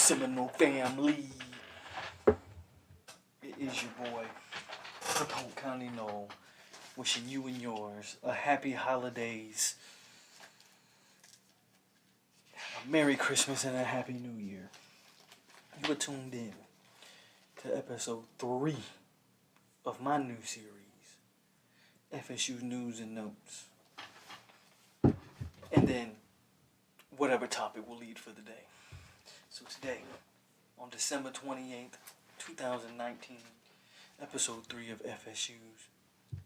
Seminole family. It is your boy, Capone County Noel, wishing you and yours a happy holidays, a Merry Christmas, and a Happy New Year. You are tuned in to episode 3 of my new series, FSU News and Notes. And then whatever topic will lead for the day. So today, on December 28th, 2019, episode 3 of FSU's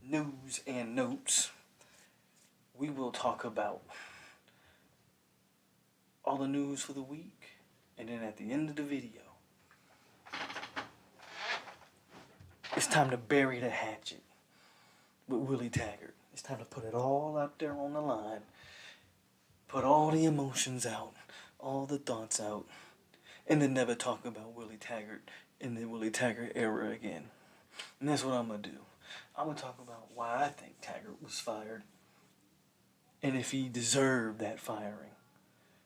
News and Notes, we will talk about all the news for the week, and then at the end of the video, it's time to bury the hatchet with Wille Taggart. It's time to put it all out there on the line, put all the emotions out, all the thoughts out, and then never talk about Wille Taggart in the Wille Taggart era again. And that's what I'm going to do. I'm going to talk about why I think Taggart was fired and if he deserved that firing.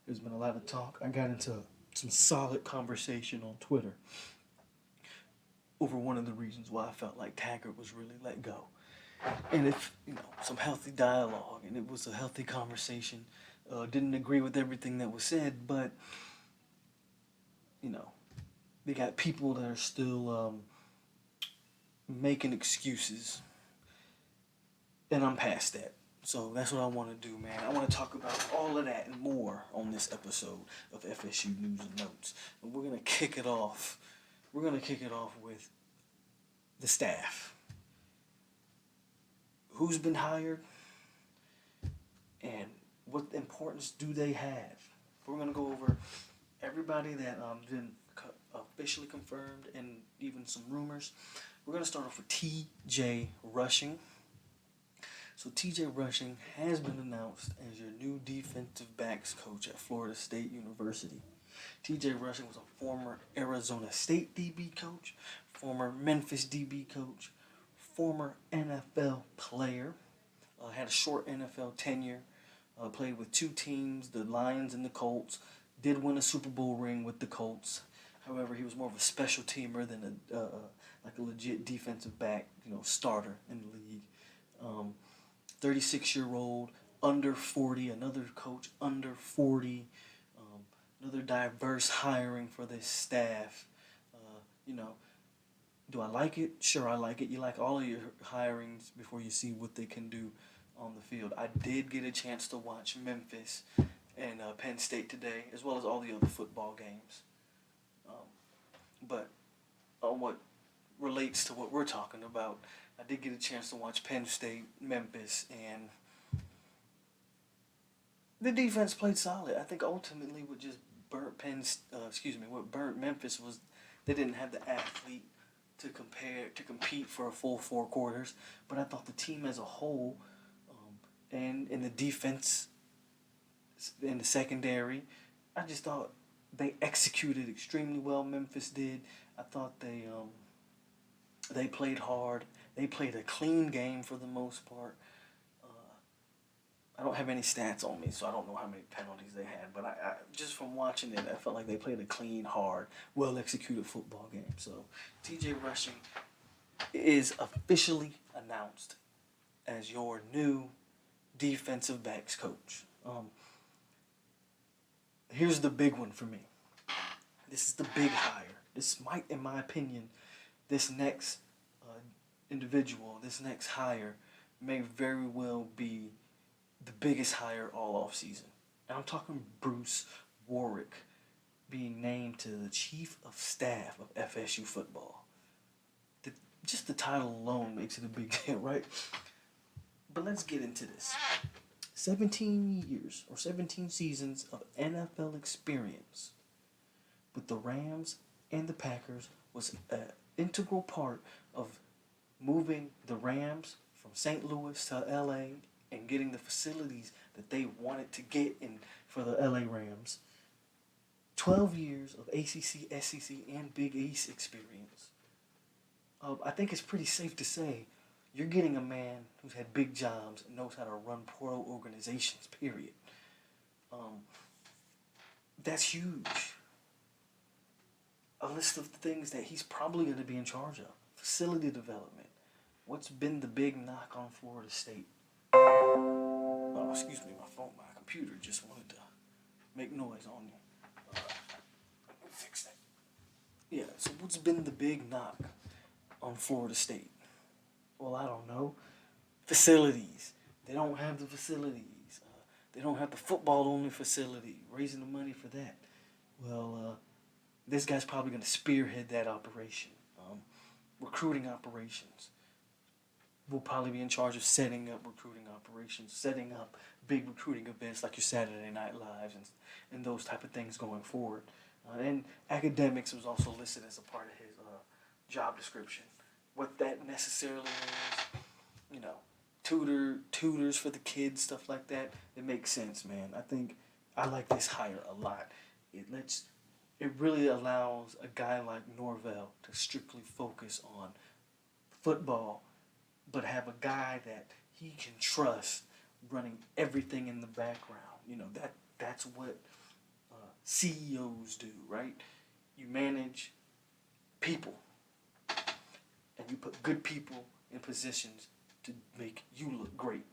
There's been a lot of talk. I got into some solid conversation on Twitter over one of the reasons why I felt like Taggart was really let go. And if, some healthy dialogue, and it was a healthy conversation. Didn't agree with everything that was said, but, they got people that are still making excuses, and I'm past that. So that's what I want to do, man. I want to talk about all of that and more on this episode of FSU News and Notes. And we're going to kick it off. We're going to kick it off with the staff. Who's been hired? And what importance do they have? We're going to go over everybody that been officially confirmed and even some rumors. We're going to start off with T.J. Rushing. So T.J. Rushing has been announced as your new defensive backs coach at Florida State University. T.J. Rushing was a former Arizona State DB coach, former Memphis DB coach, former NFL player, had a short NFL tenure, played with two teams, the Lions and the Colts, did win a Super Bowl ring with the Colts. However, he was more of a special teamer than a legit defensive back, starter in the league. 36-year-old, under 40, another coach under 40, another diverse hiring for this staff. Do I like it? Sure, I like it. You like all of your hirings before you see what they can do on the field. I did get a chance to watch Memphis and Penn State today, as well as all the other football games. But on what relates to what we're talking about, I did get a chance to watch Penn State, Memphis, and the defense played solid. I think ultimately what just burnt what burnt Memphis was they didn't have the athlete to compete for a full 4 quarters. But I thought the team as a whole, and in the defense, in the secondary, I just thought they executed extremely well. Memphis did. I thought they played hard. They played a clean game for the most part. I don't have any stats on me, so I don't know how many penalties they had. But I just from watching it, I felt like they played a clean, hard, well-executed football game. So T.J. Rushing is officially announced as your new defensive backs coach. Here's the big one for me. This is the big hire. This might, in my opinion, this next individual, this next hire, may very well be the biggest hire all offseason. And I'm talking Bruce Warwick being named to the Chief of Staff of FSU football. Just the title alone makes it a big deal, right? But let's get into this. 17 years or 17 seasons of NFL experience with the Rams and the Packers was an integral part of moving the Rams from St. Louis to LA and getting the facilities that they wanted to get in for the LA Rams. 12 years of ACC, SEC, and Big East experience. I think it's pretty safe to say you're getting a man who's had big jobs and knows how to run pro organizations, period. That's huge. a list of the things that he's probably going to be in charge of. Facility development. What's been the big knock on Florida State? Oh, excuse me, my computer just wanted to make noise on you. Let me fix that. Yeah, so what's been the big knock on Florida State? Well, I don't know. Facilities. They don't have the facilities. They don't have the football-only facility, raising the money for that. Well, this guy's probably going to spearhead that operation. Recruiting operations. We'll probably be in charge of setting up recruiting operations, setting up big recruiting events like your Saturday Night Lives and those type of things going forward. And academics was also listed as a part of his job description. What that necessarily means, you know, tutors for the kids, stuff like that. It makes sense, man. I think I like this hire a lot. It really allows a guy like Norvell to strictly focus on football, but have a guy that he can trust running everything in the background. That's what CEOs do, right? You manage people, and you put good people in positions to make you look great.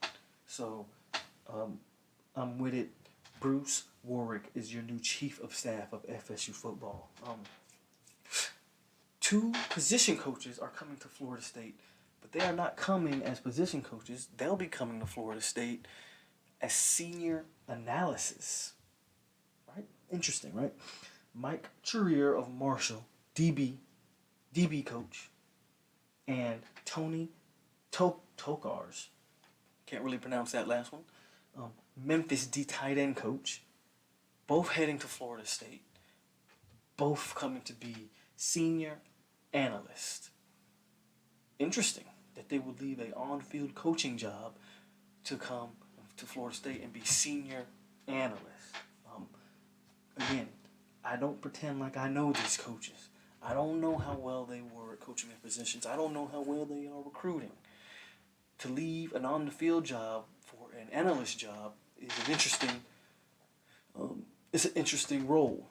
So, I'm with it. Bruce Warwick is your new chief of staff of FSU football. 2 position coaches are coming to Florida State, but they are not coming as position coaches. They'll be coming to Florida State as senior analysis. Right? Interesting, right? Mike Churier of Marshall, DB coach, and Tony Tokars, can't really pronounce that last one, Memphis D tight end coach, both heading to Florida State, both coming to be senior analyst. Interesting that they would leave a on-field coaching job to come to Florida State and be senior analyst. Again, I don't pretend like I know these coaches. I don't know how well they were at coaching their positions. I don't know how well they are recruiting. To leave an on-the-field job for an analyst job is it's an interesting role,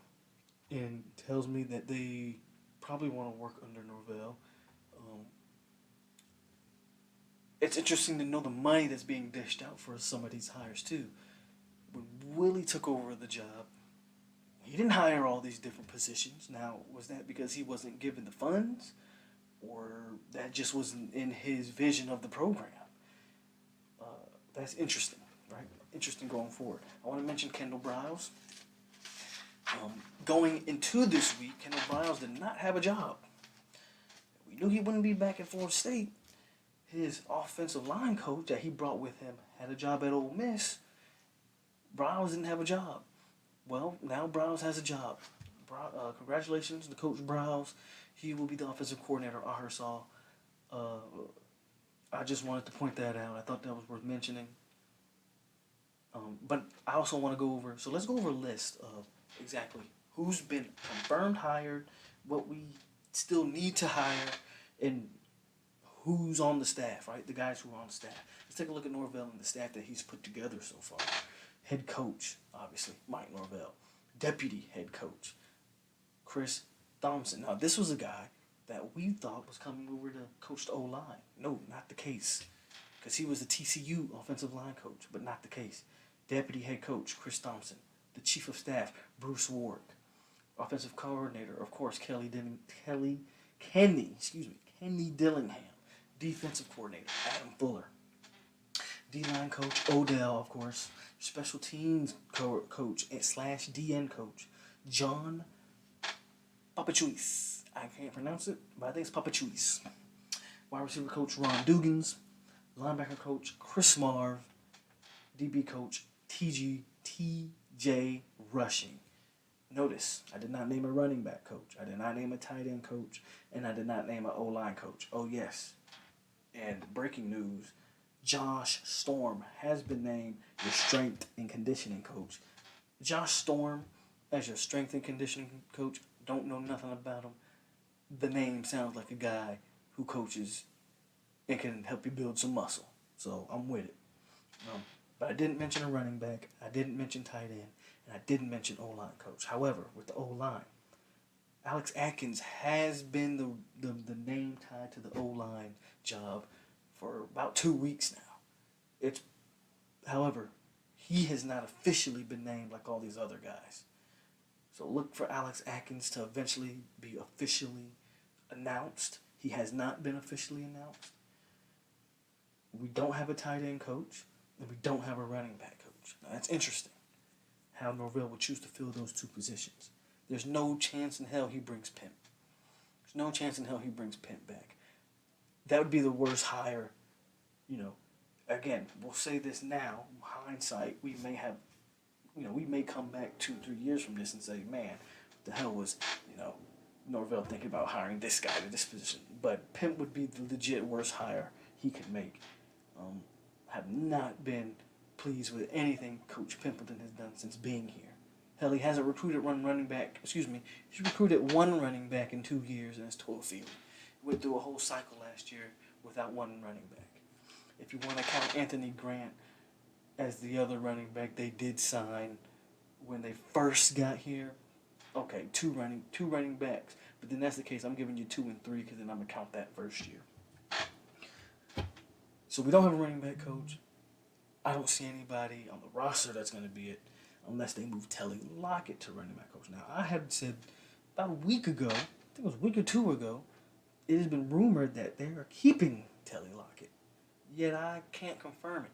and tells me that they probably want to work under Norvell. It's interesting to know the money that's being dished out for some of these hires too. When Willie took over the job, he didn't hire all these different positions. Now, was that because he wasn't given the funds, or that just wasn't in his vision of the program? That's interesting, right? Interesting going forward. I want to mention Kendall Briles. Going into this week, Kendall Briles did not have a job. We knew he wouldn't be back at Florida State. His offensive line coach that he brought with him had a job at Ole Miss. Briles didn't have a job. Well, now Briles has a job. Congratulations to Coach Briles. He will be the offensive coordinator at Arkansas. I just wanted to point that out. I thought that was worth mentioning. But I also want to go over, so let's go over a list of exactly who's been confirmed hired, what we still need to hire, and who's on the staff, right? The guys who are on the staff. Let's take a look at Norvell and the staff that he's put together so far. Head coach, obviously, Mike Norvell. Deputy head coach, Chris Thompson. Now, this was a guy that we thought was coming over to coach the O-line. No, not the case. Because he was the TCU offensive line coach, but not the case. Deputy head coach, Chris Thompson. The chief of staff, Bruce Warwick. Offensive coordinator, of course, Kenny Dillingham. Defensive coordinator, Adam Fuller. D-line coach, Odell, of course. Special teams coach / DN coach, John Papachuis. I can't pronounce it, but I think it's Papachuis. Wide receiver coach, Ron Dugans. Linebacker coach, Chris Marv. DB coach, TJ Rushing. Notice, I did not name a running back coach. I did not name a tight end coach. And I did not name an O-line coach. Oh, yes. And breaking news, Josh Storm has been named your strength and conditioning coach. Josh Storm, as your strength and conditioning coach, don't know nothing about him. The name sounds like a guy who coaches and can help you build some muscle. So I'm with it. But I didn't mention a running back. I didn't mention tight end. And I didn't mention O-line coach. However, with the O-line, Alex Atkins has been the name tied to the O-line job for about 2 weeks now. It's However, he has not officially been named like all these other guys. So look for Alex Atkins to eventually be officially announced. He has not been officially announced. We don't have a tight end coach, and we don't have a running back coach. Now that's interesting, how Norvell would choose to fill those two positions. There's no chance in hell he brings Pimp. There's no chance in hell he brings Pimp back. That would be the worst hire, you know. Again, we'll say this now, hindsight, we may come back 2-3 years from this and say, man, what the hell was, Norvell thinking about hiring this guy to this position. But Pimp would be the legit worst hire he could make. Have not been pleased with anything Coach Pimpleton has done since being here. Hell, he hasn't recruited one running back. He's recruited one running back in 2 years, and it's Toifield. He went through a whole cycle last year without one running back. If you want to count Anthony Grant as the other running back they did sign when they first got here, okay, two running backs. But then that's the case. I'm giving you 2 and 3 because then I'm gonna count that first year. So we don't have a running back coach. I don't see anybody on the roster that's going to be it unless they move Telly Lockett to running back coach. Now, I had said about a week ago, I think it was a week or two ago, it has been rumored that they are keeping Telly Lockett. Yet I can't confirm it.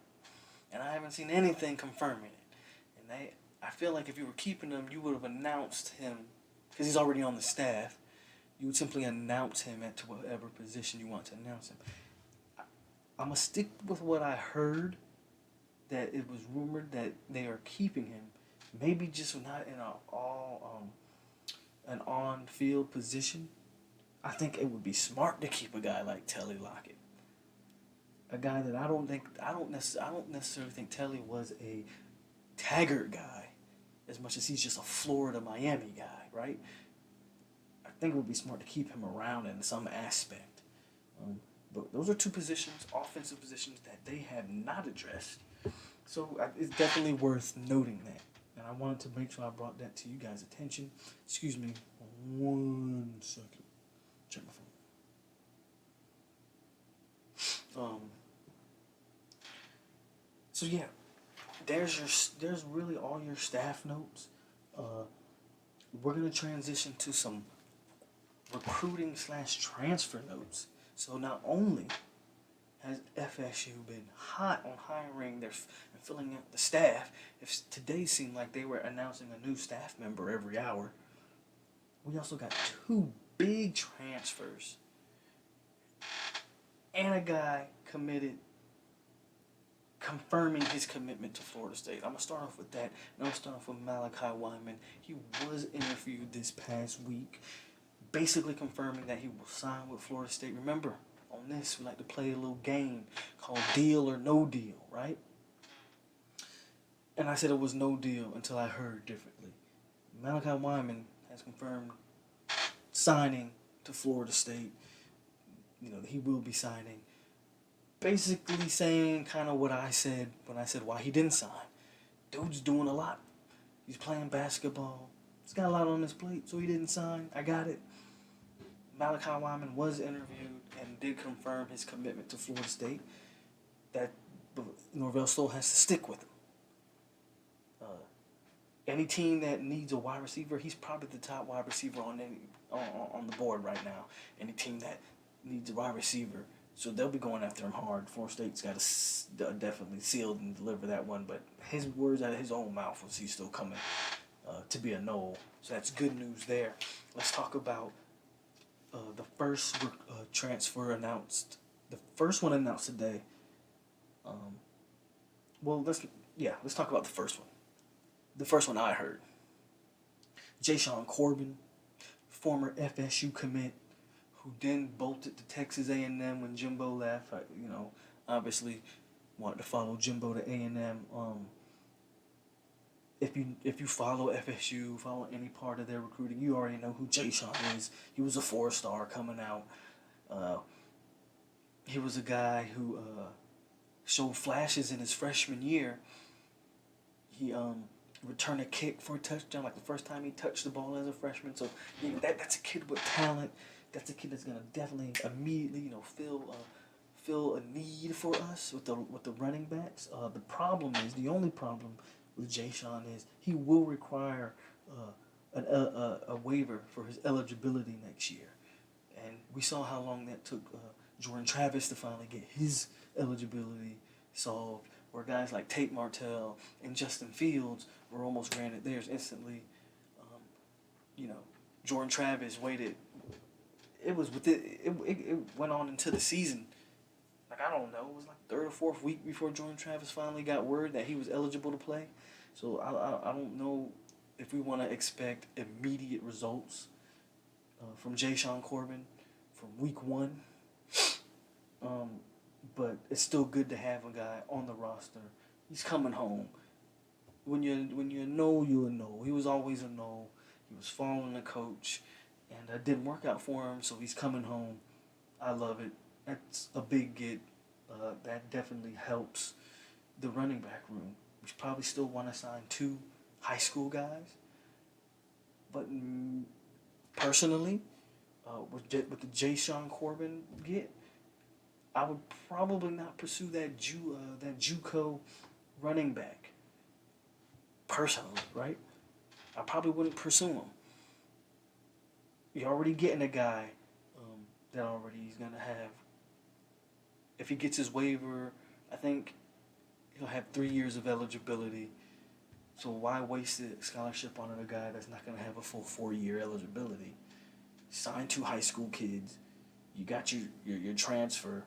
And I haven't seen anything confirming it. And I feel like if you were keeping him, you would have announced him, because he's already on the staff, you would simply announce him at whatever position you want to announce him. I'm going to stick with what I heard, that it was rumored that they are keeping him. Maybe just not in an on-field position. I think it would be smart to keep a guy like Telly Lockett. A guy that I don't necessarily think Telly was a Taggart guy as much as he's just a Florida Miami guy, right? I think it would be smart to keep him around in some aspect. But those are two positions, offensive positions, that they have not addressed. So it's definitely worth noting that. And I wanted to make sure I brought that to you guys' attention. Excuse me 1 second. Check my phone. So yeah, there's really all your staff notes. We're gonna transition to some recruiting / transfer notes. So not only has FSU been hot on hiring and filling out the staff, if today seemed like they were announcing a new staff member every hour, we also got 2 big transfers and a guy confirming his commitment to Florida State. I'm going to start off with that, and I'm going to start off with Malachi Wyman. He was interviewed this past week, basically confirming that he will sign with Florida State. Remember, on this, we like to play a little game called Deal or No Deal, right? And I said it was no deal until I heard differently. Malachi Wyman has confirmed signing to Florida State. He will be signing. Basically saying kind of what I said when I said why he didn't sign. Dude's doing a lot. He's playing basketball. He's got a lot on his plate, so he didn't sign. I got it. Malachi Wyman was interviewed and did confirm his commitment to Florida State. That Norvell still has to stick with him. Any team that needs a wide receiver, he's probably the top wide receiver on the board right now. Any team that needs a wide receiver, so they'll be going after him hard. Florida State's got to definitely seal and deliver that one, but his words out of his own mouth was he's still coming to be a Noel. So that's good news there. Let's talk about the first transfer announced. The first one announced today. Let's talk about the first one. The first one I heard. Jashawn Corbin, former FSU commit, who then bolted to Texas A&M when Jimbo left. Obviously wanted to follow Jimbo to A&M. If you follow FSU, follow any part of their recruiting, you already know who Jashawn is. He was a 4-star coming out. He was a guy who showed flashes in his freshman year. He return a kick for a touchdown, like the first time he touched the ball as a freshman. So that's a kid with talent. That's a kid that's gonna definitely immediately, fill a need for us with the running backs. The only problem with Jay Sean is he will require a waiver for his eligibility next year, and we saw how long that took Jordan Travis to finally get his eligibility solved. Where guys like Tate Martell and Justin Fields were almost granted theirs instantly. Um, you know, Jordan Travis waited. It was with it went on into the season. Like I don't know, it was like third or fourth week before Jordan Travis finally got word that he was eligible to play. So I don't know if we want to expect immediate results from Jay Sean Corbin from week one. Um, but it's still good to have a guy on the roster. He's coming home. When you know, you a know. He was always a no. He was following the coach, and it didn't work out for him. So he's coming home. I love it. That's a big get. That definitely helps the running back room. We probably still want to sign 2 high school guys, but personally, with the Jay Sean Corbin get, I would probably not pursue that JUCO running back. Personally, right? I probably wouldn't pursue him. You're already getting a guy that already he's gonna have. If he gets his waiver, I think he'll have 3 years of eligibility. So why waste a scholarship on a guy that's not gonna have a full 4-year eligibility? Sign 2 high school kids. You got your transfer.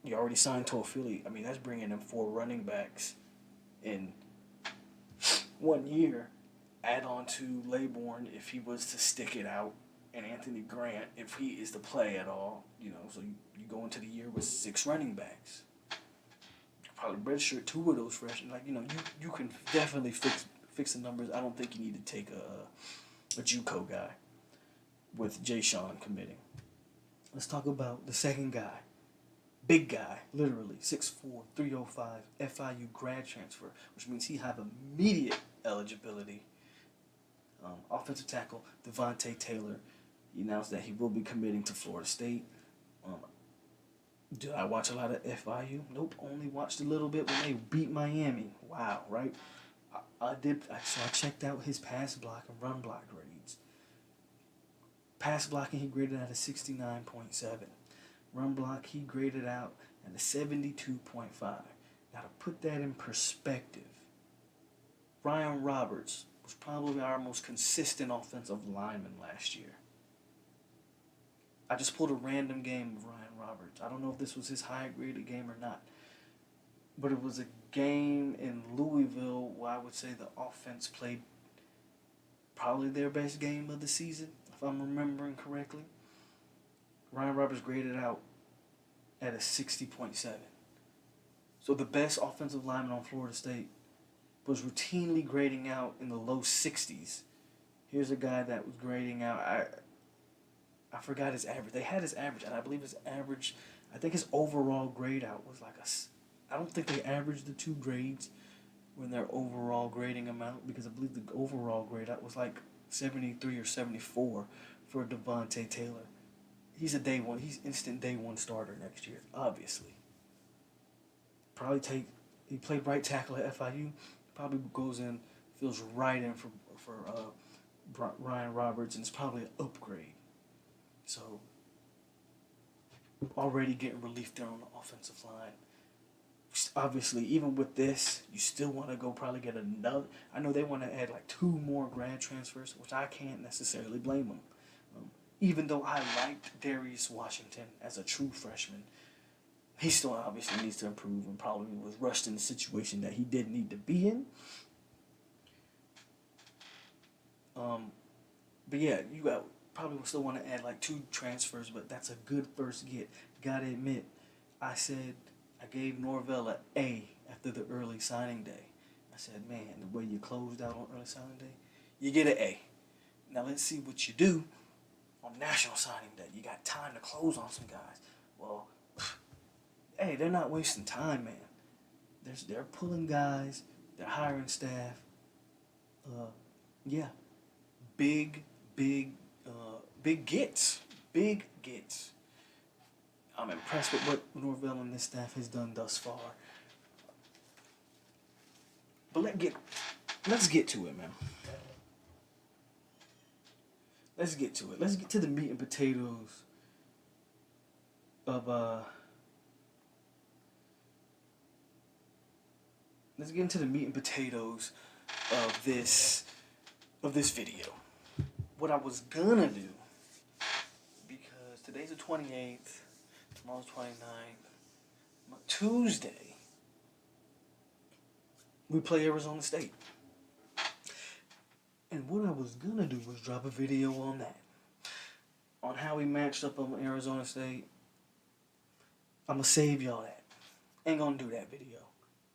You already signed to a Philly. I mean, that's bringing in 4 running backs in 1 year. Add on to Laybourne if he was to stick it out, and Anthony Grant if he is to play at all. So you go into the year with 6 running backs. Probably redshirt 2 of those freshmen. You can definitely fix the numbers. I don't think you need to take a JUCO guy with Jay Sean committing. Let's talk about the second guy. Big guy, literally 6'4", 305, FIU grad transfer, which means he have immediate eligibility. Offensive tackle Devontae Taylor. He announced that he will be committing to Florida State. Did I watch a lot of FIU? Nope, only watched a little bit when they beat Miami. Wow, right? I did. So I checked out his pass block and run block grades. Pass blocking, he graded out a 69.7. Run block, he graded out at a 72.5. Now, to put that in perspective, Ryan Roberts was probably our most consistent offensive lineman last year. I just pulled a random game of Ryan Roberts. I don't know if this was his high graded game or not, but it was a game in Louisville where I would say the offense played probably their best game of the season, if I'm remembering correctly. Ryan Roberts graded out at a 60.7. So the best offensive lineman on Florida State was routinely grading out in the low 60s. Here's a guy that was grading out, I forgot his average. They had his average, and I believe his average, I think his overall grade out was I don't think they averaged the 2 grades when their overall grading amount, because I believe the overall grade out was like 73 or 74 for Devontae Taylor. He's he's instant day 1 starter next year, obviously. He played right tackle at FIU, probably goes in, fills right in for Ryan Roberts, and it's probably an upgrade. So, already getting relief there on the offensive line. Obviously, even with this, you still want to go probably get another. I know they want to add like 2 more grad transfers, which I can't necessarily blame them. Even though I liked Darius Washington as a true freshman, he still obviously needs to improve and probably was rushed in a situation that he didn't need to be in. But yeah, you probably still want to add like 2 transfers, but that's a good first get. Gotta admit, I gave Norvell an A after the early signing day. I said, man, the way you closed out on early signing day, you get an A. Now let's see what you do on National Signing Day. You got time to close on some guys. Well, hey, they're not wasting time, man. They're pulling guys. their hiring staff. Yeah, big, big, big gets. Big gets. I'm impressed with what Norvell and this staff has done thus far. But let's get to it, man. Let's get to it. Let's get to the meat and potatoes of let's get into the meat and potatoes of this video. What I was gonna do, because today's the 28th, tomorrow's 29th, Tuesday we play Arizona State. And what I was gonna do was drop a video on that. On how we matched up on Arizona State. I'm gonna save y'all that. Ain't gonna do that video.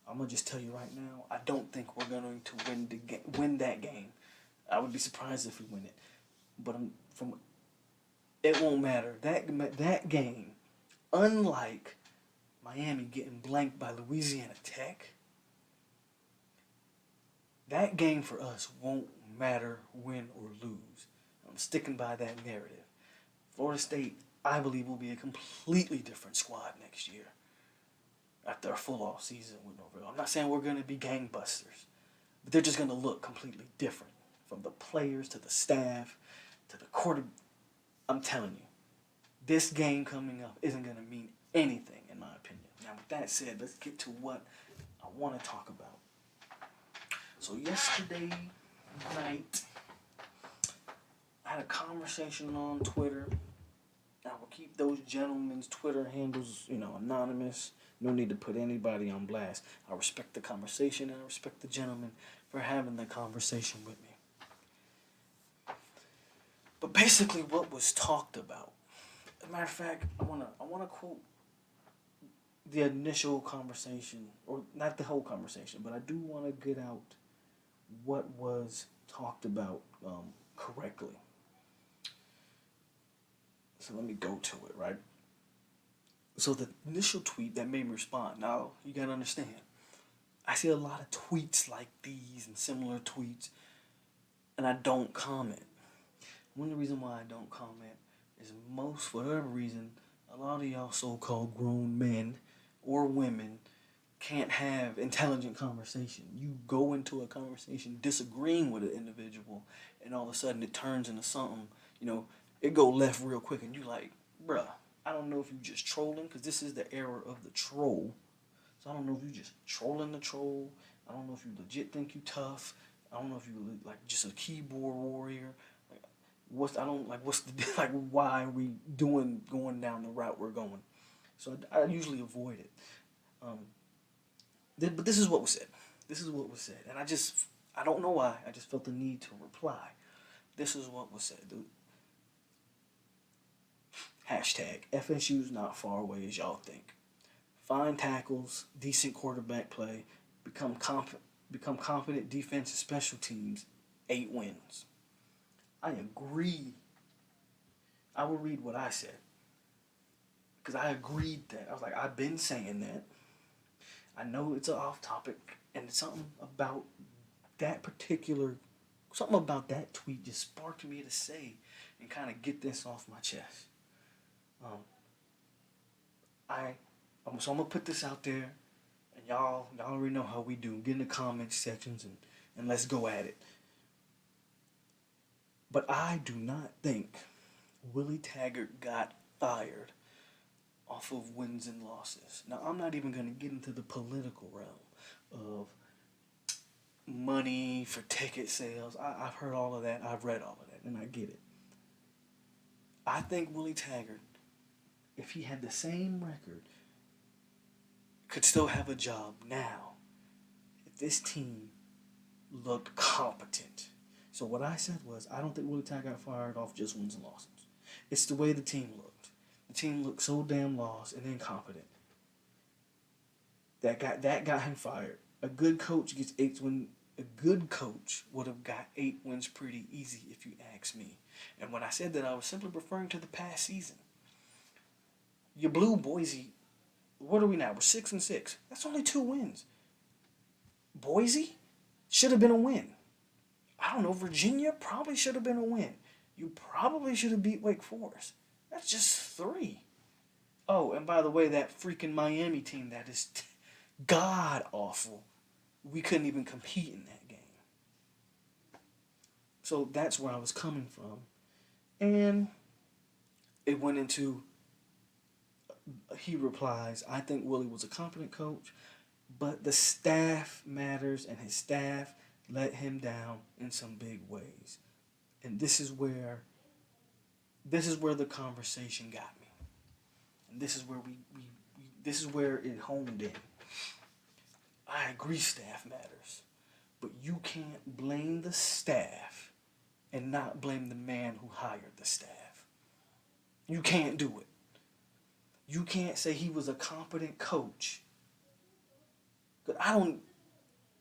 I'm gonna just tell you right now, I don't think we're going to win that game. I would be surprised if we win it. But it won't matter. That game, unlike Miami getting blanked by Louisiana Tech, that game for us won't matter win or lose. I'm sticking by that narrative. Florida State, I believe, will be a completely different squad next year after a full off season with Norvell. I'm not saying we're going to be gangbusters, but they're just going to look completely different, from the players to the staff to the quarter. I'm telling you, this game coming up isn't going to mean anything, in my opinion. Now, with that said, let's get to what I want to talk about. So yesterday night, I had a conversation on Twitter. I will keep those gentlemen's Twitter handles, anonymous. No need to put anybody on blast. I respect the conversation, and I respect the gentleman for having the conversation with me. But basically, what was talked about. As a matter of fact, I wanna quote the initial conversation, or not the whole conversation, but I do want to get out what was talked about correctly. So let me go to it, right? So the initial tweet that made me respond. Now, you got to understand, I see a lot of tweets like these and similar tweets, and I don't comment. One of the reasons why I don't comment is for whatever reason, a lot of y'all so-called grown men or women can't have intelligent conversation. You go into a conversation disagreeing with an individual, and all of a sudden it turns into something, it go left real quick, and you like, bruh, I don't know if you just trolling, because this is the era of the troll. So I don't know if you just trolling the troll. I don't know if you legit think you tough. I don't know if you like just a keyboard warrior. Why are we going down the route we're going? So I usually avoid it. But this is what was said. And I don't know why. I just felt the need to reply. This is what was said. Hashtag FSU's not far away as y'all think. Fine tackles, decent quarterback play, become confident defense and special teams, 8 wins. I agree. I will read what I said, because I agreed that. I was like, I've been saying that. I know it's an off topic, and something about that tweet just sparked me to say and kind of get this off my chest. So I'm gonna put this out there, and y'all already know how we do. Get in the comment sections and let's go at it. But I do not think Wille Taggart got fired off of wins and losses. Now, I'm not even gonna get into the political realm of money for ticket sales. I've heard all of that. I've read all of that, and I get it. I think Wille Taggart, if he had the same record, could still have a job now if this team looked competent. So what I said was, I don't think Wille Taggart got fired off just wins and losses. It's the way the team looked. The team looked so damn lost and incompetent. That got him fired. A good coach gets 8 wins. A good coach would have got 8 wins pretty easy, if you ask me. And when I said that, I was simply referring to the past season. You blew Boise. What are we now? We're 6-6. That's only 2 wins. Boise should have been a win. I don't know, Virginia probably should have been a win. You probably should have beat Wake Forest. That's just three. Oh, and by the way, that freaking Miami team that is god awful. We couldn't even compete in that game. So that's where I was coming from. And it went into, he replies, I think Willie was a competent coach, but the staff matters, and his staff let him down in some big ways. And this is where the conversation got me. And this is where this is where it honed in. I agree staff matters, but you can't blame the staff and not blame the man who hired the staff. You can't do it. You can't say he was a competent coach.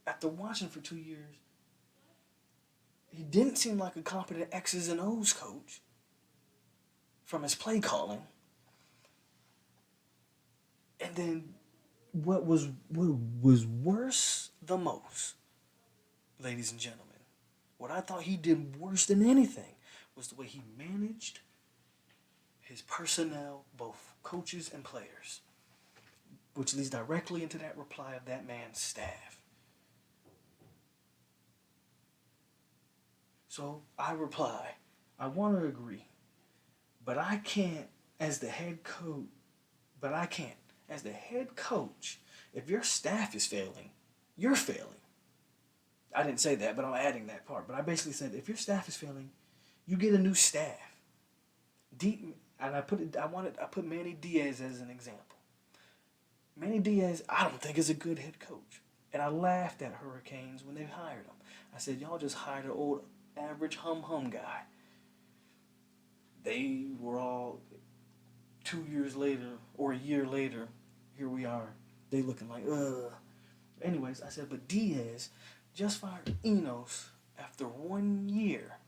After watching for 2 years, he didn't seem like a competent X's and O's coach from his play calling. And then what was worse the most, ladies and gentlemen, what I thought he did worse than anything was the way he managed his personnel, both coaches and players, which leads directly into that reply of that man's staff. So I reply, I want to agree, but I can't as the head coach, as the head coach, if your staff is failing, you're failing. I didn't say that, but I'm adding that part. But I basically said, if your staff is failing, you get a new staff. And I put Manny Diaz as an example. Manny Diaz, I don't think is a good head coach. And I laughed at Hurricanes when they hired him. I said, y'all just hired an old average hum guy. They were all 2 years later or a year later, here we are. They looking like, ugh. Anyways, I said, but Diaz just fired Enos after 1 year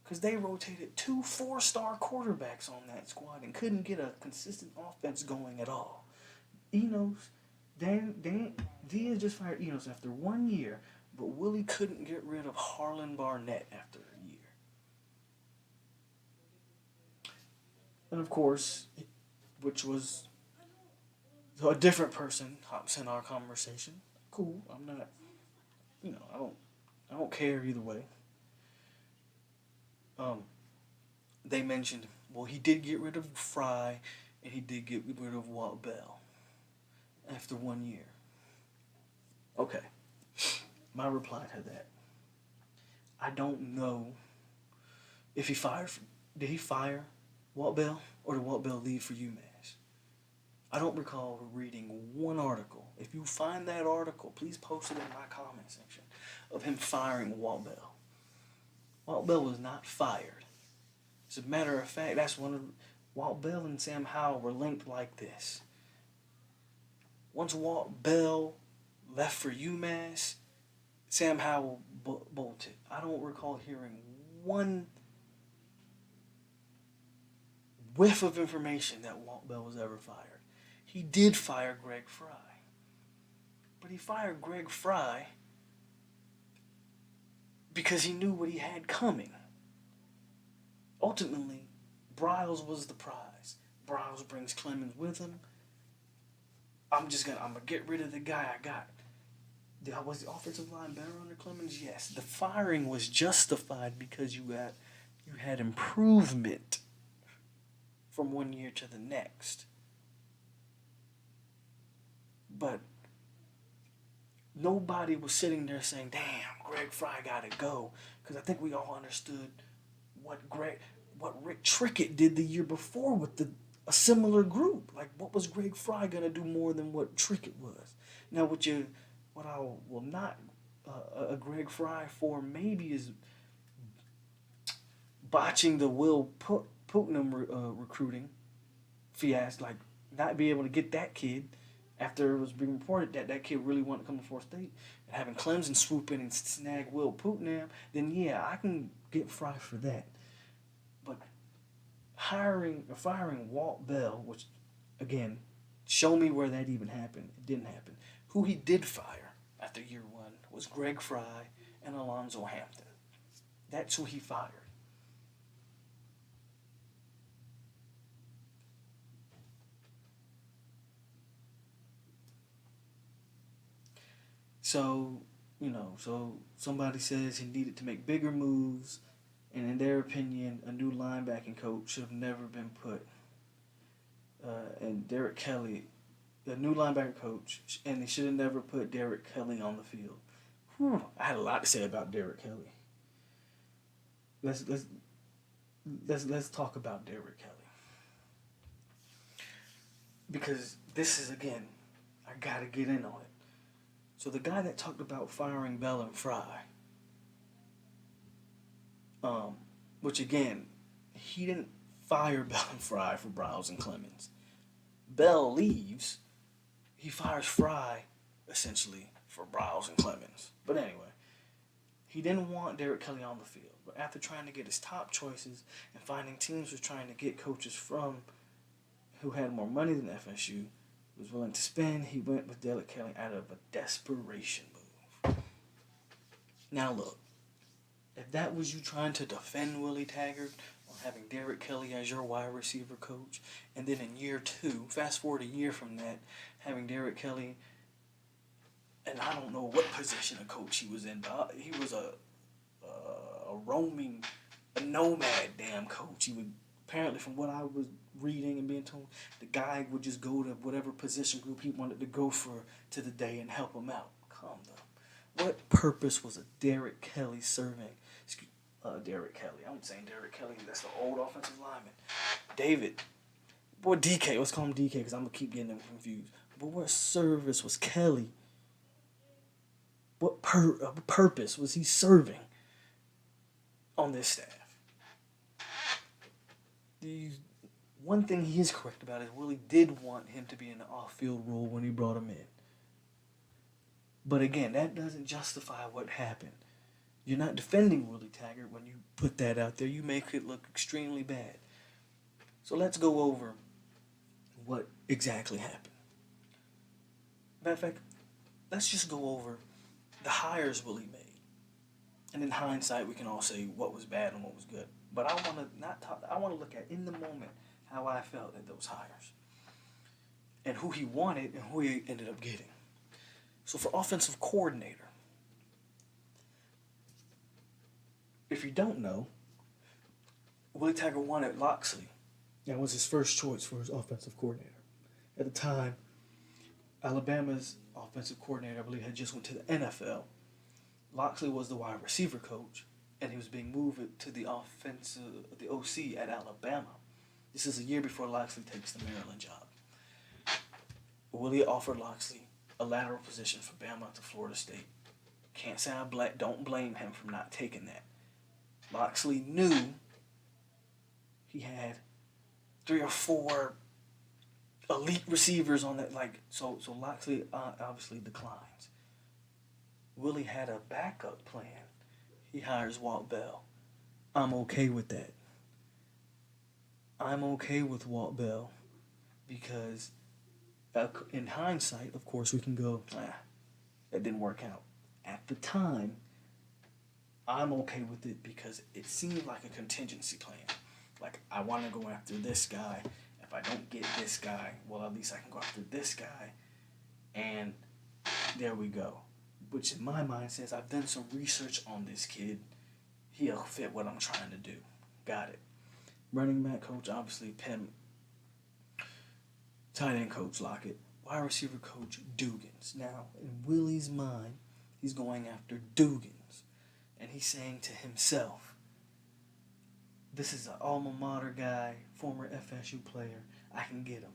because they rotated 2 4-star quarterbacks on that squad and couldn't get a consistent offense going at all. Diaz just fired Enos after 1 year, but Willie couldn't get rid of Harlan Barnett after a year. And of course, which was a different person hops in our conversation. Cool, I'm not, I don't care either way. They mentioned, well, he did get rid of Fry, and he did get rid of Walt Bell after 1 year. Okay, my reply to that. I don't know if did he fire Walt Bell, or did Walt Bell leave for UMass? I don't recall reading one article. If you find that article, please post it in my comment section of him firing Walt Bell. Walt Bell was not fired. As a matter of fact, Walt Bell and Sam Howell were linked like this. Once Walt Bell left for UMass, Sam Howell bolted. I don't recall hearing one whiff of information that Walt Bell was ever fired. He did fire Greg Fry. But he fired Greg Fry because he knew what he had coming. Ultimately, Briles was the prize. Briles brings Clemens with him. I'm gonna get rid of the guy I got. Was the offensive line better under Clemens? Yes. The firing was justified because you had improvement from 1 year to the next. But nobody was sitting there saying, damn, Greg Fry gotta go. Because I think we all understood what Rick Trickett did the year before with a similar group. Like, what was Greg Fry gonna do more than what Trickett was? Now, what I will not a Greg Fry for maybe is botching the Will Putnam recruiting fiasco, like not be able to get that kid after it was being reported that kid really wanted to come to Florida State, and having Clemson swoop in and snag Will Putnam, then yeah, I can get Fry for that. But firing Walt Bell, which, again, show me where that even happened. It didn't happen. Who he did fire, I after year one was Greg Fry and Alonzo Hampton. That's who he fired. So, so somebody says he needed to make bigger moves, and in their opinion, a new linebacking coach should have never been put. And Derek Kelly, the new linebacker coach, and they should have never put Derek Kelly on the field. Whew, I had a lot to say about Derek Kelly. Let's talk about Derek Kelly, because this is, again, I gotta get in on it. So the guy that talked about firing Bell and Fry, which again, he didn't fire Bell and Fry for Browse and Clemens. Bell leaves, he fires Fry essentially for Browse and Clemens. But anyway, he didn't want Derek Kelly on the field. But after trying to get his top choices and finding teams were trying to get coaches from who had more money than FSU, was willing to spend, he went with Derek Kelly out of a desperation move. Now look, if that was you trying to defend Wille Taggart on having Derek Kelly as your wide receiver coach, and then in year two, fast forward a year from that, having Derek Kelly, and I don't know what position of coach he was in, but he was a roaming, a nomad damn coach. He would, apparently from what I was reading and being told, the guy would just go to whatever position group he wanted to go for to the day and help him out. Calm down. What purpose was a Derek Kelly serving? Derek Kelly. I'm saying Derek Kelly. That's the old offensive lineman. David. Boy, DK. Let's call him DK because I'm going to keep getting them confused. But what service was Kelly? What purpose was he serving on this staff? One thing he is correct about is Willie did want him to be in the off-field role when he brought him in. But again, that doesn't justify what happened. You're not defending Wille Taggart when you put that out there. You make it look extremely bad. So let's go over what exactly happened. Matter of fact, let's just go over the hires Willie made. And in hindsight, we can all say what was bad and what was good. But I want to look at, in the moment, how I felt at those hires. And who he wanted and who he ended up getting. So for offensive coordinator, if you don't know, Wille Taggart wanted Loxley. That was his first choice for his offensive coordinator. At the time, Alabama's offensive coordinator, I believe, had just went to the NFL. Loxley was the wide receiver coach, and he was being moved to the OC at Alabama. This is a year before Loxley takes the Maryland job. Willie offered Loxley a lateral position for Bama to Florida State. Can't say don't blame him for not taking that. Loxley knew he had 3 or 4 elite receivers on that. So Loxley obviously declines. Willie had a backup plan. He hires Walt Bell. I'm okay with that. I'm okay with Walt Bell because in hindsight, of course, we can go, that didn't work out. At the time, I'm okay with it because it seemed like a contingency plan. Like, I want to go after this guy. If I don't get this guy, well, at least I can go after this guy. And there we go. Which in my mind says I've done some research on this kid. He'll fit what I'm trying to do. Got it. Running back coach, obviously, Penn. Tight end coach, Lockett. Wide receiver coach, Dugans. Now, in Willie's mind, he's going after Dugans. And he's saying to himself, this is an alma mater guy, former FSU player. I can get him.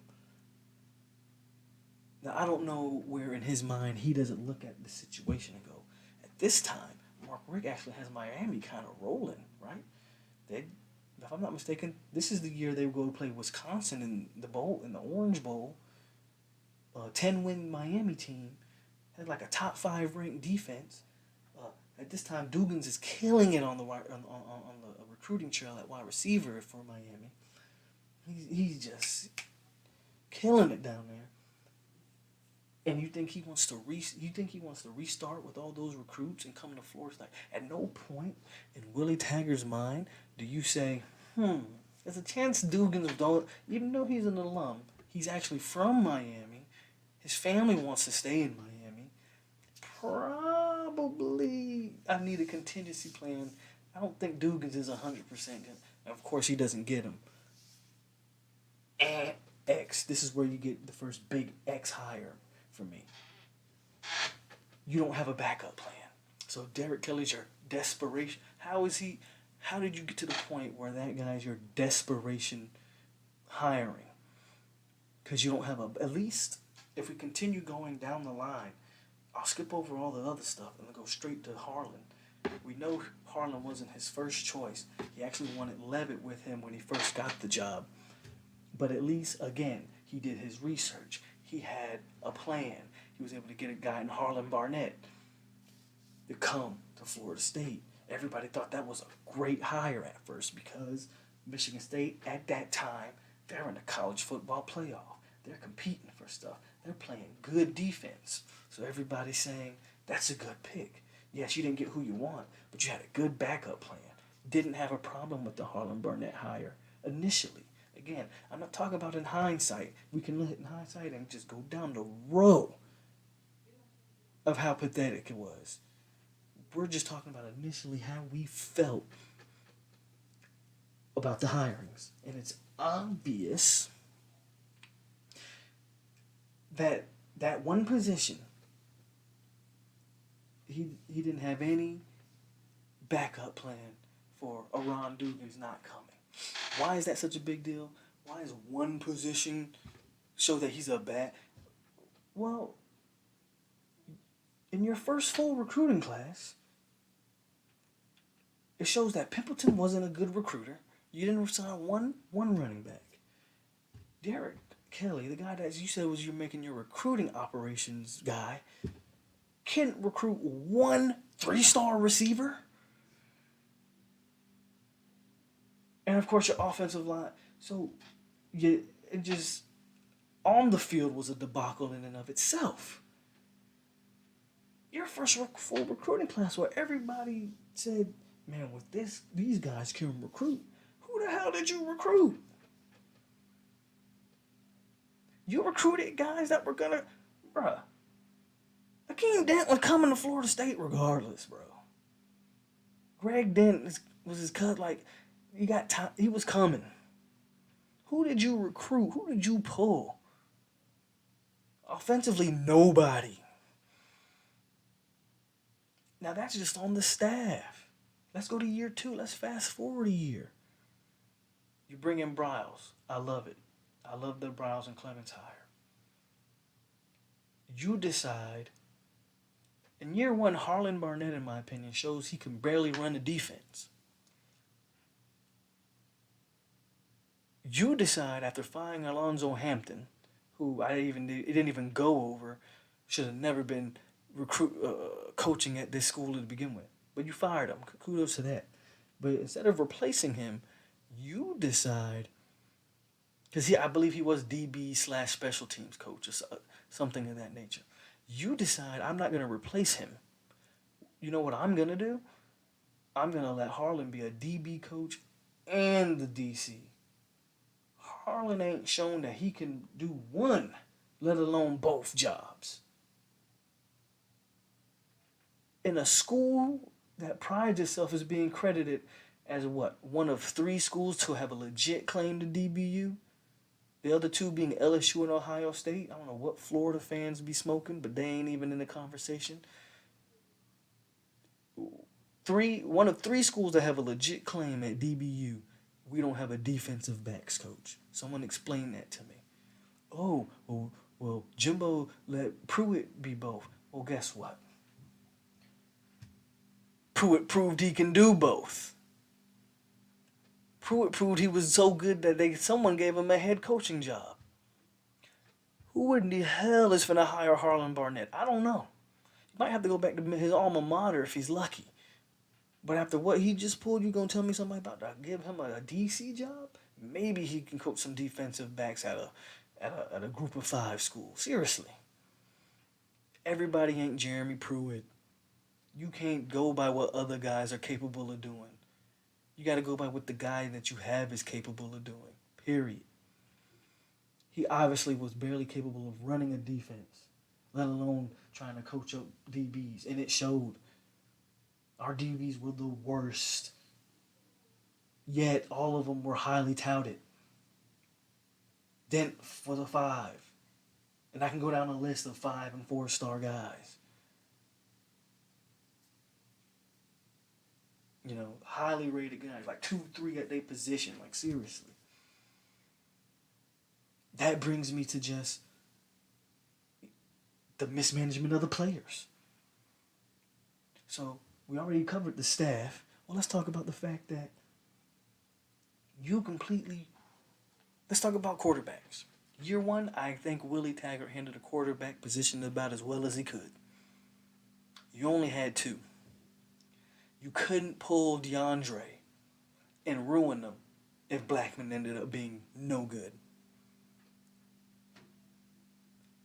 Now, I don't know where in his mind he doesn't look at the situation and go, at this time, Mark Richt actually has Miami kind of rolling, right? If I'm not mistaken, this is the year they go to play Wisconsin in the bowl, in the Orange Bowl. 10-win Miami team had like a top 5 ranked defense. At this time, Dugans is killing it on the recruiting trail at wide receiver for Miami. He's just killing it down there. And you think he wants to restart with all those recruits and come to Florida State? At no point in Willie Taggart's mind do you say, there's a chance Dugans don't, even though he's an alum, he's actually from Miami. His family wants to stay in Miami. Probably I need a contingency plan. I don't think Dugans is 100%. Of course, he doesn't get him. And X. This is where you get the first big X hire for me. You don't have a backup plan. So Derek Kelly's your desperation. How did you get to the point where that guy's your desperation hiring? Because you don't have at least, if we continue going down the line, I'll skip over all the other stuff and go straight to Harlan. We know Harlan wasn't his first choice. He actually wanted Levitt with him when he first got the job. But at least, again, he did his research. He had a plan. He was able to get a guy in Harlan Barnett to come to Florida State. Everybody thought that was a great hire at first because Michigan State, at that time, they're in the college football playoff. They're competing for stuff. They're playing good defense. So everybody's saying, that's a good pick. Yes, you didn't get who you want, but you had a good backup plan. Didn't have a problem with the Harlan Barnett hire initially. Again, I'm not talking about in hindsight. We can look in hindsight and just go down the row of how pathetic it was. We're just talking about initially how we felt about the hirings. And it's obvious that one position, he didn't have any backup plan for Ron Dugan's not coming. Why is that such a big deal? Why is one position show that he's a bad... Well, in your first full recruiting class, it shows that Pimpleton wasn't a good recruiter. You didn't sign one running back. Derek Kelly, the guy that you said was you're making your recruiting operations guy, can't recruit one 3-star receiver. And of course your offensive line. So it just on the field was a debacle in and of itself. Your first full recruiting class where everybody said, man, with these guys can recruit. Who the hell did you recruit? You recruited guys that were gonna, bruh. Akeem Dent was coming to Florida State regardless, bro. Greg Dent was his cut. Like, he got time. He was coming. Who did you recruit? Who did you pull? Offensively, nobody. Now that's just on the staff. Let's go to year 2. Let's fast forward a year. You bring in Briles. I love it. I love the Briles and Clemens hire. You decide. In year 1, Harlan Barnett, in my opinion, shows he can barely run the defense. You decide after firing Alonzo Hampton, who it didn't even go over, should have never been coaching at this school to begin with. But you fired him. Kudos to that. But instead of replacing him, you decide, because I believe he was DB/special teams coach or something of that nature. You decide, I'm not going to replace him. You know what I'm going to do? I'm going to let Harlan be a DB coach and the DC. Harlan ain't shown that he can do one, let alone both jobs. In a school that prides itself as being credited as what? One of 3 schools to have a legit claim to DBU. The other 2 being LSU and Ohio State. I don't know what Florida fans be smoking, but they ain't even in the conversation. One of 3 schools that have a legit claim at DBU. We don't have a defensive backs coach. Someone explain that to me. Oh, well, Jimbo let Pruitt be both. Well, guess what? Pruitt proved he can do both. Pruitt proved he was so good that someone gave him a head coaching job. Who in the hell is finna hire Harlan Barnett? I don't know. He might have to go back to his alma mater if he's lucky. But after what he just pulled, you gonna tell me something about that? Give him a DC job? Maybe he can coach some defensive backs at a group of 5 school. Seriously. Everybody ain't Jeremy Pruitt. You can't go by what other guys are capable of doing. You got to go by what the guy that you have is capable of doing. Period. He obviously was barely capable of running a defense, let alone trying to coach up DBs, and it showed. Our DBs were the worst. Yet all of them were highly touted. Dent for the 5. And I can go down a list of 5 and 4-star guys. You know, highly rated guys, like 2, 3 at their position, like seriously. That brings me to just the mismanagement of the players. So we already covered the staff. Well, let's talk about the fact that let's talk about quarterbacks. Year 1, I think Wille Taggart handled the quarterback position about as well as he could. You only had 2. You couldn't pull DeAndre and ruin them if Blackman ended up being no good.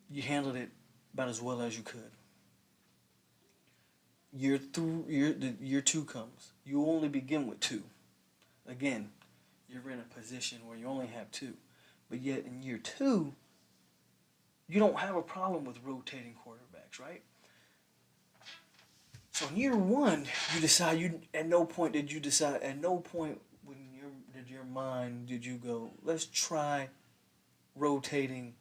You handled it about as well as you could. Year 2 comes. You only begin with 2. Again, you're in a position where you only have 2. But yet in year 2, you don't have a problem with rotating quarterbacks, right? So in year 1, you decide at no point did your mind did you go, let's try rotating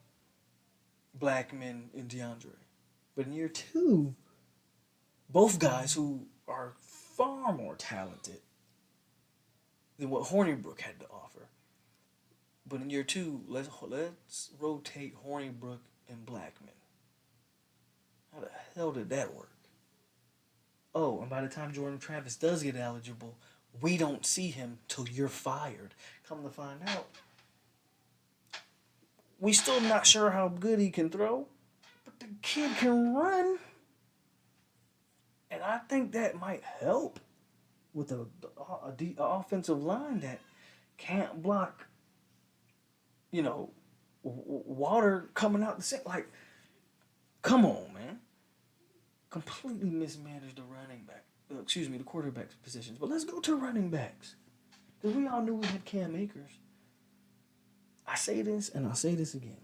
Blackman and DeAndre. But in year 2, both guys who are far more talented than what Hornibrook had to offer. But in year 2, let's rotate Hornibrook and Blackman. How the hell did that work? Oh, and by the time Jordan Travis does get eligible, we don't see him till you're fired. Come to find out, we still not sure how good he can throw, but the kid can run. And I think that might help with a offensive line that can't block, water coming out the sink. Like, come on, man. Completely mismanaged the quarterback positions. But let's go to running backs. Because we all knew we had Cam Akers. I say this, and I'll say this again.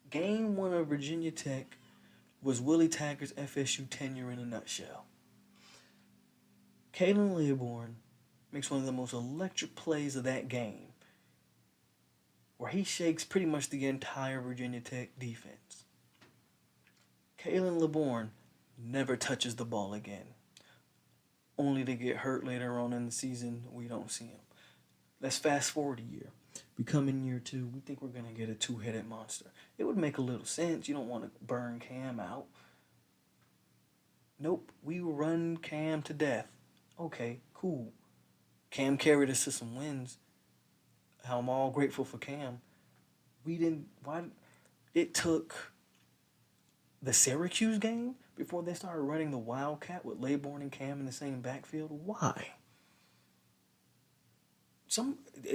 Game 1 of Virginia Tech was Wille Taggart's FSU tenure in a nutshell. Kalen Leaborn makes one of the most electric plays of that game, where he shakes pretty much the entire Virginia Tech defense. Kalen Leaborn never touches the ball again, only to get hurt later on in the season. We don't see him. Let's fast forward a year. We come in year 2. We think we're going to get a 2-headed monster. It would make a little sense. You don't want to burn Cam out. Nope. We run Cam to death. Okay, cool. Cam carried us to some wins. How I'm all grateful for Cam. It took the Syracuse game before they started running the Wildcat with Leaborn and Cam in the same backfield. Why?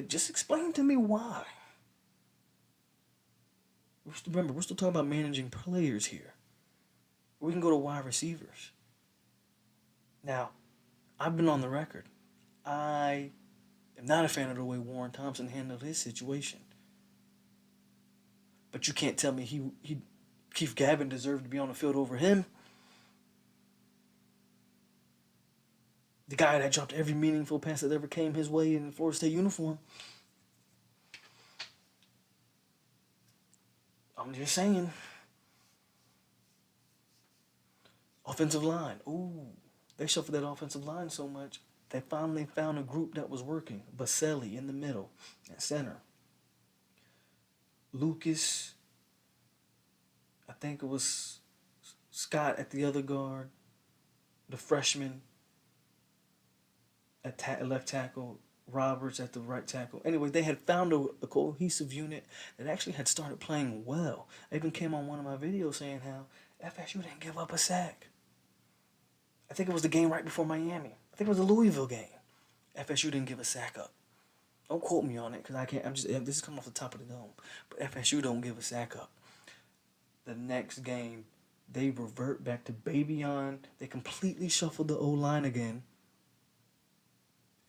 Just explain to me why. Remember, we're still talking about managing players here. We can go to wide receivers. Now, I've been on the record. I am not a fan of the way Warren Thompson handled his situation. But you can't tell me Keith Gavin deserved to be on the field over him. The guy that dropped every meaningful pass that ever came his way in the Florida State uniform. I'm just saying. Offensive line. Ooh, they shuffled that offensive line so much, they finally found a group that was working. Baselli in the middle, at center. Lucas, I think it was Scott at the other guard. The freshman at left tackle. Roberts at the right tackle. Anyway, they had found a cohesive unit that actually had started playing well. I even came on one of my videos saying how FSU didn't give up a sack. I think it was the game right before Miami. I think it was the Louisville game. FSU didn't give a sack up. Don't quote me on it because I can't. This is coming off the top of the dome. But FSU don't give a sack up. The next game, They revert back to baby on. They completely shuffled the O-line again.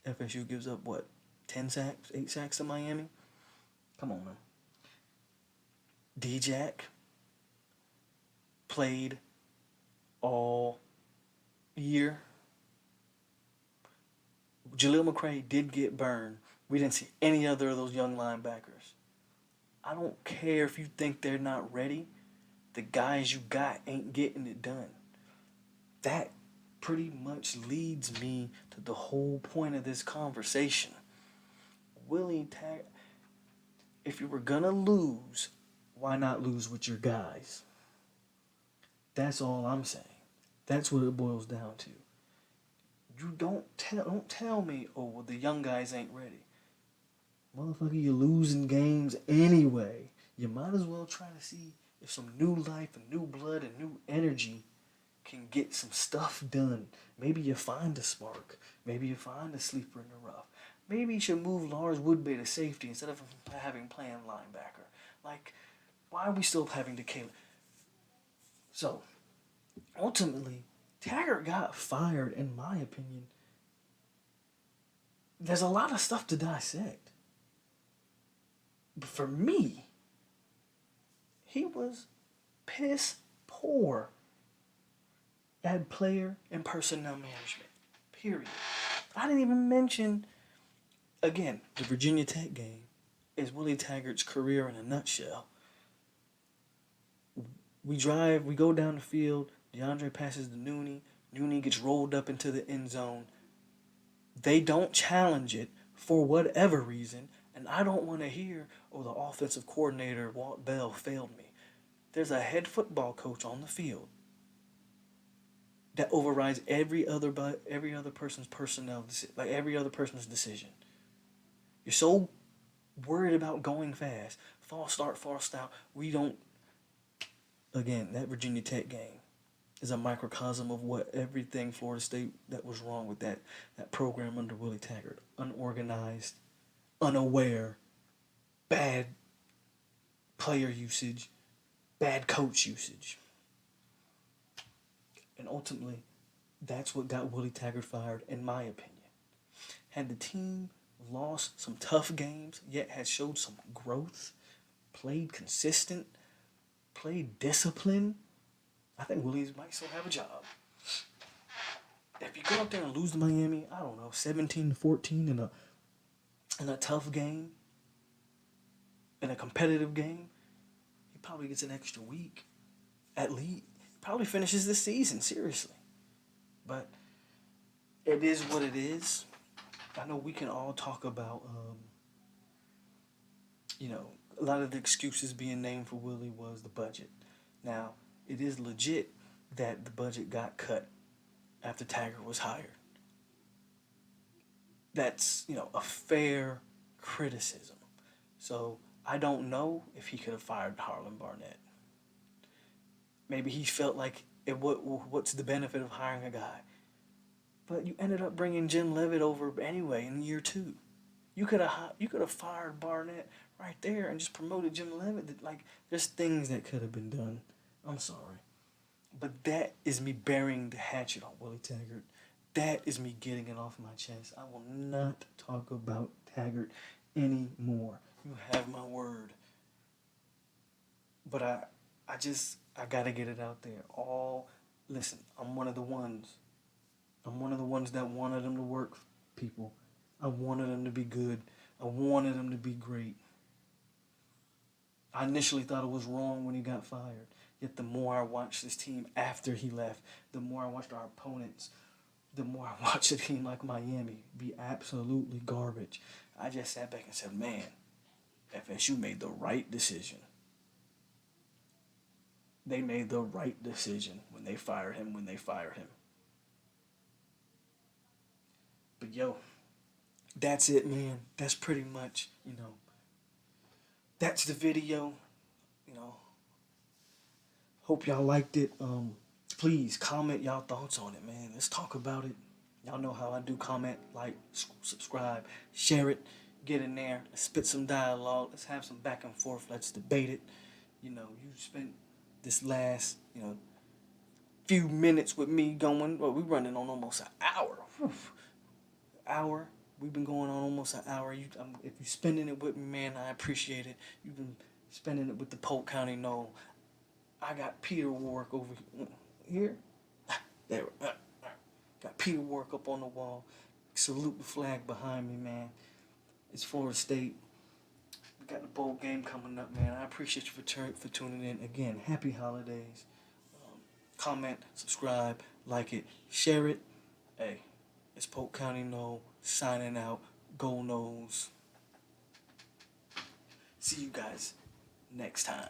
FSU gives up, what, 10 sacks, 8 sacks to Miami? Come on, man. D-Jack played all year. Jaleel McCray did get burned. We didn't see any other of those young linebackers. I don't care if you think they're not ready. The guys you got ain't getting it done. That pretty much leads me to the whole point of this conversation. Wille Taggart, if you were going to lose, why not lose with your guys? That's all I'm saying. That's what it boils down to. You don't tell me, oh, well, the young guys ain't ready. Motherfucker, you're losing games anyway. You might as well try to see if some new life and new blood and new energy can get some stuff done. Maybe you find a spark. Maybe you find a sleeper in the rough. Maybe you should move Lars Woodbay to safety instead of having playing linebacker. Like, why are we still having to Caleb? So, ultimately, Taggart got fired, in my opinion. There's a lot of stuff to dissect. But for me, he was piss poor at player and personnel management. Period. I didn't even mention, again, the Virginia Tech game is Wille Taggart's career in a nutshell. We go down the field, DeAndre passes to Nooney. Nooney gets rolled up into the end zone. They don't challenge it for whatever reason, and I don't want to hear, oh, the offensive coordinator, Walt Bell, failed me. There's a head football coach on the field that overrides every other person's personnel, like every other person's decision. You're so worried about going fast, false start, false out. We don't. Again, that Virginia Tech game is a microcosm of what everything Florida State that was wrong with that program under Wille Taggart. Unorganized, unaware, bad player usage, bad coach usage. And ultimately, that's what got Wille Taggart fired, in my opinion. Had the team lost some tough games, yet had showed some growth, played consistent, played discipline, I think Willie's might still have a job. If you go out there and lose to Miami, I don't know, 17-14 in a tough game, in a competitive game, he probably gets an extra week at least. Probably finishes this season, seriously. But it is what it is. I know we can all talk about, a lot of the excuses being named for Willie was the budget. Now, it is legit that the budget got cut after Taggart was hired. That's, a fair criticism. So I don't know if he could have fired Harlan Barnett. Maybe he felt like, what's the benefit of hiring a guy? But you ended up bringing Jim Leavitt over anyway in year 2. You could have fired Barnett right there and just promoted Jim Leavitt. Like, there's things that could have been done. I'm sorry. But that is me burying the hatchet on Wille Taggart. That is me getting it off my chest. I will not talk about Taggart anymore. You have my word. But I gotta get it out there. Listen, I'm one of the ones that wanted him to work, people. I wanted him to be good. I wanted him to be great. I initially thought it was wrong when he got fired. Yet the more I watched this team after he left, the more I watched our opponents, the more I watched a team like Miami be absolutely garbage. I just sat back and said, man, FSU made the right decision. They made the right decision when they fired him. But yo, that's it, man. That's pretty much, that's the video. Hope y'all liked it. Please comment y'all thoughts on it, man. Let's talk about it. Y'all know how I do. Comment, like, subscribe, share it, get in there, let's spit some dialogue, let's have some back and forth, let's debate it. You spent this last, few minutes with me going. Well, we're running on almost an hour. Whew. Hour. We've been going on almost an hour. If you're spending it with me, man, I appreciate it. You've been spending it with the Polk County No. I got Peter Warwick over here. There. Got Peter Warwick up on the wall. Salute the flag behind me, man. It's Florida State. We got the bowl game coming up, man. I appreciate you for tuning in. Again, happy holidays. Comment, subscribe, like it, share it. Hey, it's Polk County No signing out. Go Noles. See you guys next time.